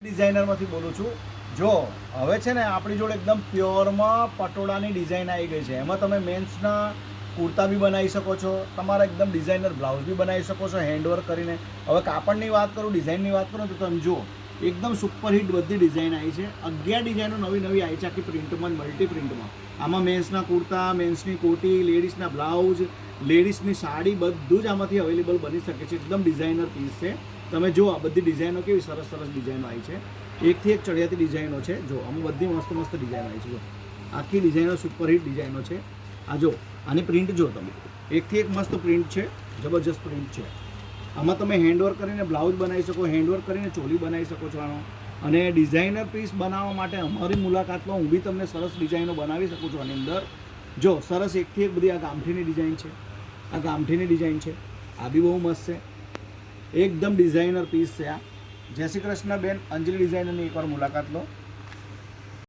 ડિઝાઇનરમાંથી બોલું છું. જો હવે છે ને આપણી જોડે એકદમ પ્યોરમાં પટોળાની ડિઝાઇન આવી ગઈ છે. એમાં તમે મેન્સના કુર્તા બી બનાવી શકો છો, તમારા એકદમ ડિઝાઇનર બ્લાઉઝ બી બનાવી શકો છો હેન્ડવર્ક કરીને. હવે કાપડની વાત કરું, ડિઝાઇનની વાત કરું તો તમે જુઓ એકદમ સુપરહિટ બધી ડિઝાઇન આવી છે. 11 ડિઝાઇનો નવી નવી આવી છે આખી પ્રિન્ટમાં, મલ્ટી પ્રિન્ટમાં. આમાં મેન્સના કુર્તા, મેન્સની કોટી, લેડીઝના બ્લાઉઝ, લેડીઝની સાડી બધું જ આમાંથી અવેલેબલ બની શકે છે. એકદમ ડિઝાઇનર પીસ છે. તમે જુઓ આ બધી ડિઝાઇનો કેવી સરસ સરસ ડિઝાઇનો આવી છે. એકથી એક ચડિયાતી ડિઝાઇનો છે. જો આમાં બધી મસ્ત મસ્ત ડિઝાઇન આવી છે. જો આખી ડિઝાઇનો સુપરહિટ ડિઝાઇનો છે. આ જો આની પ્રિન્ટ જો તમે, એકથી એક મસ્ત પ્રિન્ટ છે, જબરજસ્ત પ્રિન્ટ છે. આમાં તમે હેન્ડવર્ક કરીને બ્લાઉઝ બનાવી શકો, હેન્ડવર્ક કરીને ચોલી બનાવી શકો છો આનો. અને ડિઝાઇનર પીસ બનાવવા માટે અમારી મુલાકાતમાં હું બી તમને સરસ ડિઝાઇનો બનાવી શકું છું. આની અંદર જો સરસ એકથી એક બધી આ ગામઠીની ડિઝાઇન છે, આ ગામઠીની ડિઝાઇન છે, આ બી બહુ મસ્ત છે. એકદમ ડિઝાઇનર પીસ છે આ. જય શ્રી કૃષ્ણ બેન, અંજલિ ડિઝાઇનરની એકવાર મુલાકાત લો.